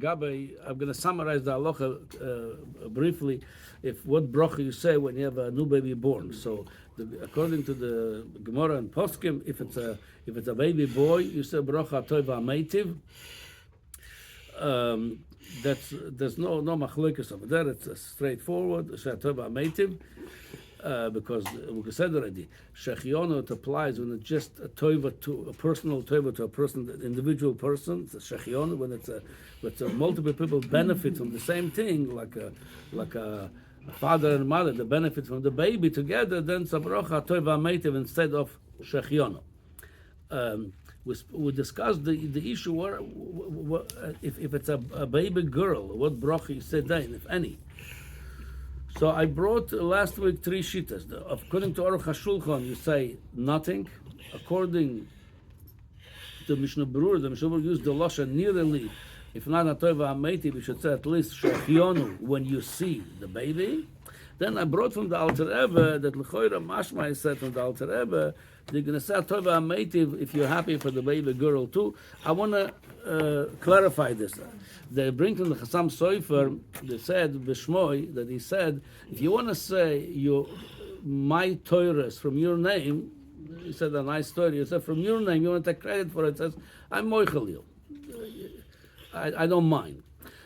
I'm going to summarize the halacha briefly. If what bracha you say when you have a new baby born. So, according to the Gemara and Poskim, if it's a baby boy, you say bracha toiva meitiv. There's no machlokes over there. It's straightforward. Toiva meitiv. Because we said already, shechionu, it applies when it's just a toiva to a personal toiva to a person, an individual person. It's a shechionu when it's multiple people benefit from the same thing, like a father and mother, the benefit from the baby together. Then it's a bracha toiva meitiv instead of shechionu. We discussed the issue where if it's a baby girl, what bracha you say then, if any. So I brought last week 3 shittas. According to Aruch HaShulchan, you say nothing. According to Mishnah Berurah, the Mishnah Berurah used the lashon nearly. If not a toiva ameiti, we should say at least shechionu when you see the baby. Then I brought from the Alter Rebbe that l'choira mashma said from the Alter Rebbe they're going to say toiva ameiti if you're happy for the baby girl too. I want to clarify this. They bring from the Chassam Sofer, they said, Bishmoy, that he said, if you want to say my Torahs from your name, he said a nice story, he said from your name, you want to take credit for it, says, I'm moichel you. I don't mind.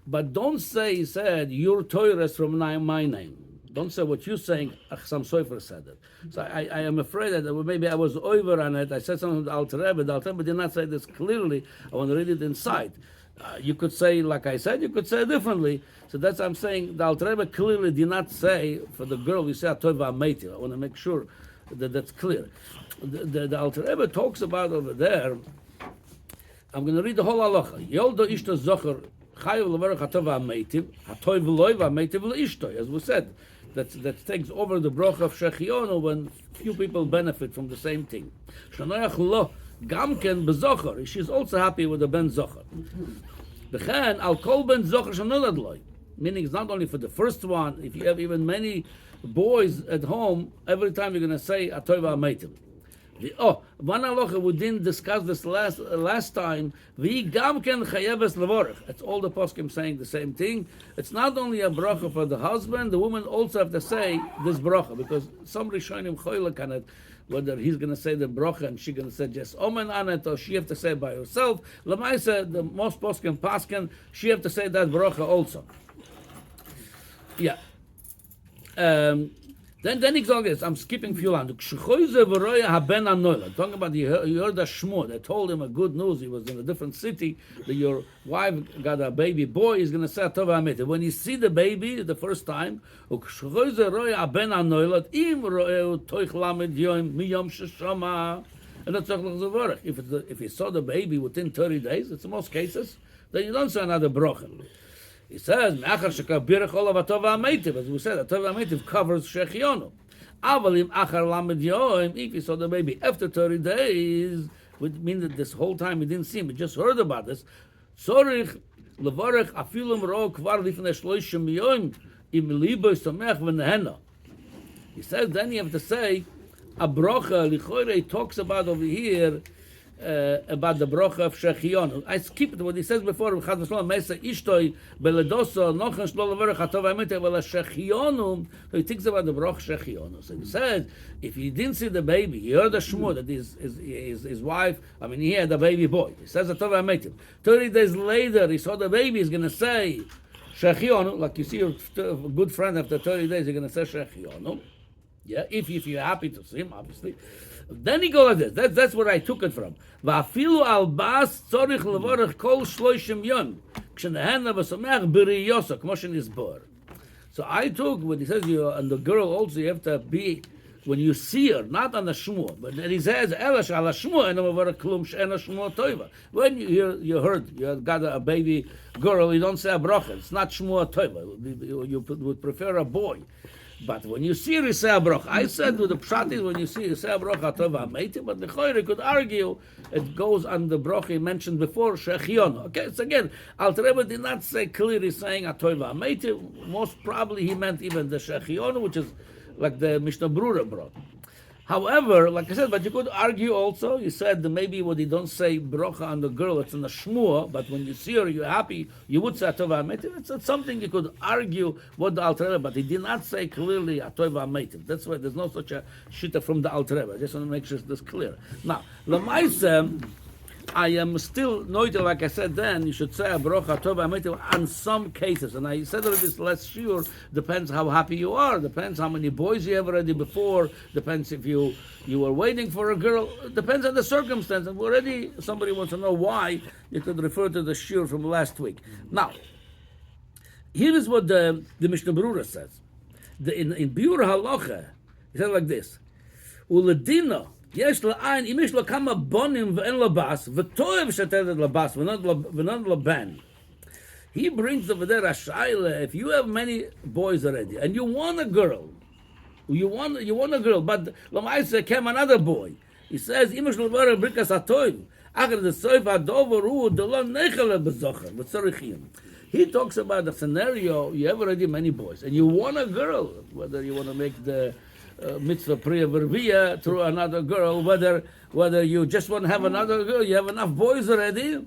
But don't say, he said, your Torahs from my name. Don't say what you're saying, Chassam Sofer said it. So I am afraid that maybe I was over on it. I said something to the Alter Rebbe. The Alter Rebbe did not say this clearly. I want to read it inside. You could say, like I said, you could say differently. So that's what I'm saying. The Alter Rebbe clearly did not say, for the girl, you say, Toiva Meiti. I want to make sure that that's clear. The Alter Rebbe talks about over there, I'm going to read the whole halacha. Yoldo ishto zocher, chayav levarach hatova meitiv, hatoiv loiva meitiv leishto, as we said. That takes over the broch of shechionu when few people benefit from the same thing. Shanoyach lo gamken bezocher. She's also happy with the ben zocher. B'chen al kol ben zocher shanolad loy. Meaning it's not only for the first one. If you have even many boys at home, every time you're going to say atoiva meitim. One halacha we didn't discuss this last time. Vi gamken chayeves levorach. It's all the poskim saying the same thing. It's not only a bracha for the husband. The woman also have to say this bracha because somebody showing him choylek on it. Whether he's going to say the bracha and she's going to say just omen on it, or she have to say it by herself. Lamaisa, the most poskim paskin, she have to say that bracha also. Yeah. Then he goes, this. I'm skipping few lines. Talking about you heard a shmur. They told him a good news. He was in a different city. That your wife got a baby boy. He's going to say tova ametiv. When you see the baby the first time, if you saw the baby within 30 days, it's in most cases, then you don't say another bracha. He says, as we said, Atova Ametiv covers Shechionu. If he saw the baby after 30 days, which means that this whole time he didn't see him, he just heard about this. He says, then you have to say, a brocha, he talks about over here, about the brocha of shechionu. I skipped what he says before. He talks about the brocha shechionu. So he says, if he didn't see the baby, he heard a shmur that his wife, he had a baby boy. He says, 30 days later, he saw the baby, he's going to say shechionu, like you see your good friend after 30 days, you're going to say shechionu. Yeah, if you're happy to see him, obviously. Then he goes like this. That's where I took it from. Va'afilu al bas tzorich levorach kol shloishim yom kshenehena v'samech b'riyosa kmo shenisbor. So I took when he says you and the girl also you have to be when you see her, not on the shmur, but then he says elash ala shmur and levorach klum she'ena shmur toiva. When you heard you got a baby girl, you don't say a bracha. It's not shmur toiva. You would prefer a boy. But when you see Risei HaBrocha, I said with the Pshat is when you see Risei HaBrocha Tova Ameiti, but the Choyre could argue it goes on the Brocha he mentioned before, Shechionu. Okay, so again, Alter Rebbe did not say clearly saying Tova Ameiti. Most probably he meant even the Shechionu, which is like the Mishnah Berurah brought. However, like I said, but you could argue also. You said that maybe when you don't say brocha on the girl, it's in the shmua, but when you see her, you're happy, you would say atova ametiv. It's something you could argue what the Alter Rebbe, but he did not say clearly atova ametiv. That's why there's no such a shita from the Alter Rebbe. I just want to make sure this clear. Now, lamaisa, I am still noted, like I said then, you should say a brocha tova ametiv on some cases. And I said already, it's less sure, depends how happy you are, depends how many boys you have already before, depends if you were waiting for a girl, depends on the circumstance. And already somebody wants to know why, you could refer to the shir from last week. Now, here is what the Mishnah Berurah says. In Biur Halacha, he said like this, Uladina, יש לעין, אם יש לו כמה בונים ואין לו בס, וטוב שתתת לבס ונון לבן. He brings over there a shaila, if you have many boys already, and you want a girl, but Lamaisa came another boy. He says, אם יש לו דבר בריקס הטוב, אחר דסויף הדובר הוא דלא נחלה בזוכר, וצריכים. He talks about a scenario, you have already many boys, and you want a girl, whether you want to make the mitzvah priya vervia through another girl, whether you just want to have another girl, you have enough boys already,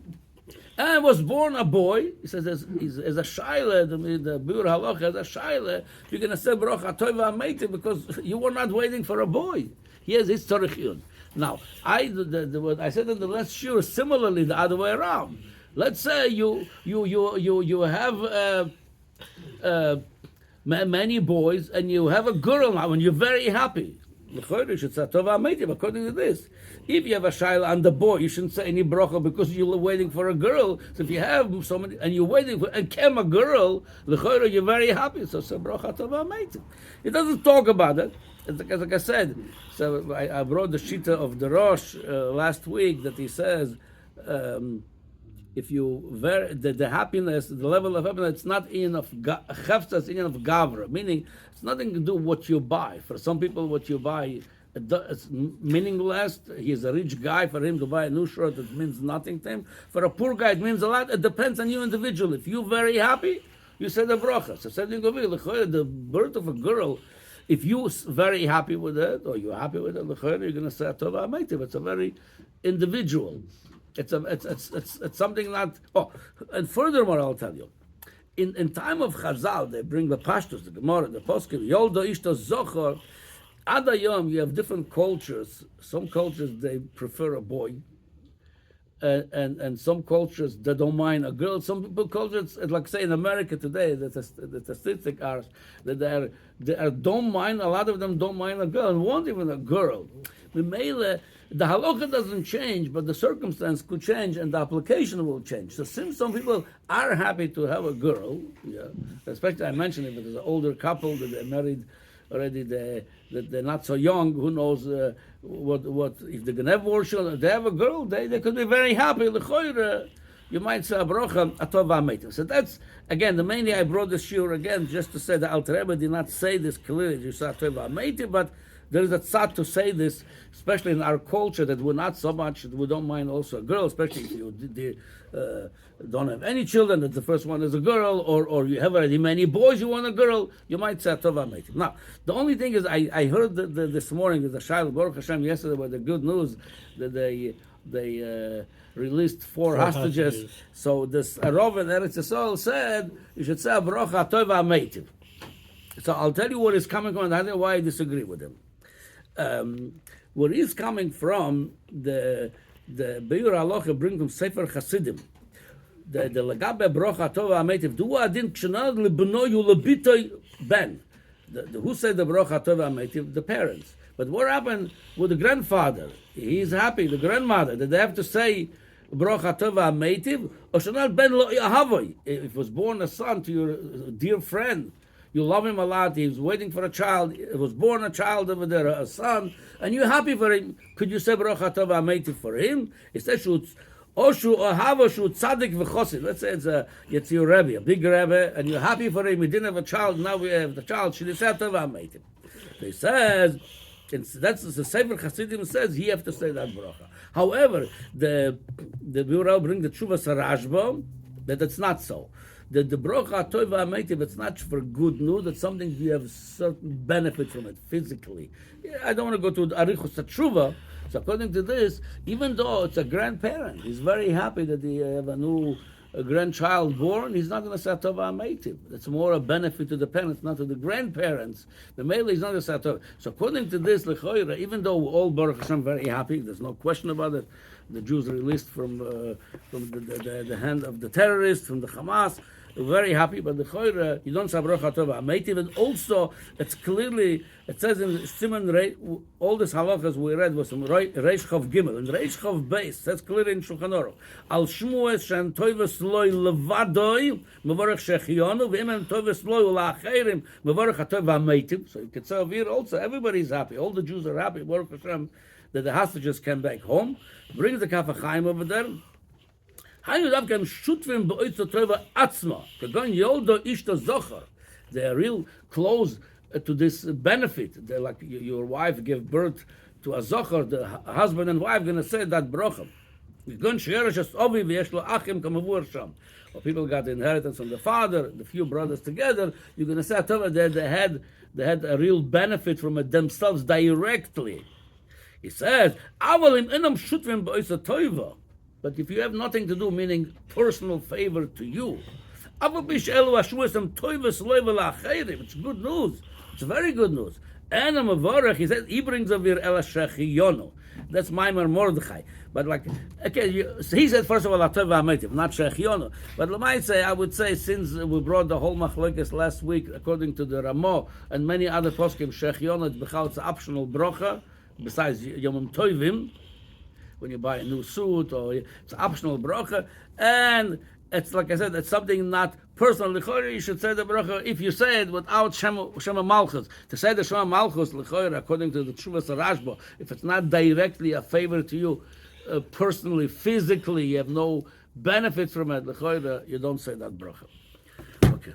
and was born a boy. He says as a shaila, the Biur Halacha as a shaila, you're going to say bracha tova ametiv because you were not waiting for a boy. He has his tzarich. Now, what I said in the last shur, similarly the other way around. Let's say you have many boys, and you have a girl now, and you're very happy. According to this, if you have a shaila on the boy, you shouldn't say any bracha because you're waiting for a girl. So if you have so many, and you're waiting for, and came a girl, you're very happy. So say bracha tova ametiv. It doesn't talk about it. Like I said, so I brought the shita of the Rosh last week that he says. If you the happiness, the level of happiness, it's not in of chefta, it's in of gavra, meaning it's nothing to do with what you buy. For some people, what you buy it's meaningless. He's a rich guy. For him to buy a new shirt, it means nothing to him. For a poor guy, it means a lot. It depends on you individually. If you're very happy, you say the bracha. So the birth of a girl, if you're very happy with it, or you're happy with it, you're going to say atova ametiv. It's a very individual. It's something not. Oh, and furthermore, I'll tell you, in time of Chazal, they bring the Pashtus, the Gemara, the Poskim, Yoldo Ishto Zochor. Adayom, you have different cultures. Some cultures they prefer a boy, and some cultures they don't mind a girl. Some people cultures, like say in America today, the statistics are that they don't mind. A lot of them don't mind a girl and want even a girl. The halacha doesn't change, but the circumstance could change and the application will change. So since some people are happy to have a girl, especially I mentioned if it is an older couple that they're married already, they're not so young, who knows what if they're going to have more children, if they have a girl, they could be very happy. You might say bracha atova ametiv. So that's, again, the main thing I brought this shiur again, just to say the Alter Rebbe did not say this clearly, you say atova ametiv, but there is a tzad to say this, especially in our culture, that we're not so much, we don't mind also a girl, especially if you don't have any children, that the first one is a girl, or you have already many boys, you want a girl, you might say tova ametiv. Now, the only thing is, I heard this morning, the Shayla Baruch Hashem yesterday, with the good news that they released four hostages. So this Rav in Eretz Yisrael said, you should say bracha tova ametiv. So I'll tell you where it's coming from, and I know why I disagree with him. Where he's coming from, the Biur Halacha brings from Sefer Chasidim. The Lagabe Brocha Tova Ametiv. Du adin kshenad lebnoyu lebitoy ben. Who said the Brocha Tova Ametiv? The parents. But what happened with the grandfather? He's happy. The grandmother. Did they have to say Brocha Tova Ametiv? Or shenad ben lo yahavoy. If was born a son to your dear friend, you love him a lot. He was waiting for a child. It was born a child over there, a son, and you're happy for him. Could you say bracha tova ametiv for him? It says oshu ohava shu tzadik v'chosid. Let's say it's your rebbe, a big rebbe, and you're happy for him. He didn't have a child. Now we have the child. Should he say tova ametiv? He says that's the Sefer Chasidim says he have to say that bracha. However, the Biur bring the Tshuvas Rashba that it's not so. that the brocha tova ametiv, it's not for good news, it's something you have certain benefit from it physically. I don't want to go to arichus tshuva. So according to this, even though it's a grandparent, he's very happy that he have a new grandchild born, he's not going to say tova ametiv. It's more a benefit to the parents, not to the grandparents. The male is not going to say tova. So according to this, lechoira, even though we're all Baruch Hashem very happy, there's no question about it. The Jews released from the hand of the terrorists, from the Hamas. We're very happy, but the Choyre, you don't say Bracha Tova Ametiv, and also it's clearly, it says in Simon, all these halachas we read was from Reish Chav Gimel, and Reish Chav Beis, that's clearly in Shulchan Aruch. Al Shmues Shen Toivas Loi Levadoi, Mevorach Shechionu, V'im Toivas Loi Ula'acherim, Mevorach HaTova Ametiv. So you can say over here also, everybody's happy, all the Jews are happy, Baruch Hashem, that the hostages came back home. Bring the Kaf HaChaim over there. They are real close to this benefit. They're like your wife gave birth to a zocher, the husband and wife going to say that bracha. Or people got the inheritance from the father, the few brothers together, you're going to say they had a real benefit from it themselves directly. He says, but if you have nothing to do, meaning personal favor to you, it's good news. It's very good news. He says, he brings over Ela Shechionu. That's Maimer Mordechai. But like, okay, he said first of all, Atova Ametiv, not Shechionu. But I would say, since we brought the whole machlokes last week, according to the Ramo and many other poskim, Shechionu, it's an optional brocha, besides Yomim Tovim, when you buy a new suit, or it's optional bracha, and it's like I said, it's something not personal. L'choyer, you should say the bracha if you say it without Shema Malchus. To say the Shema Malchus, l'choyer, according to the Tshuvas Rashba, if it's not directly a favor to you, personally, physically, you have no benefits from it, l'choyer, you don't say that bracha. Okay.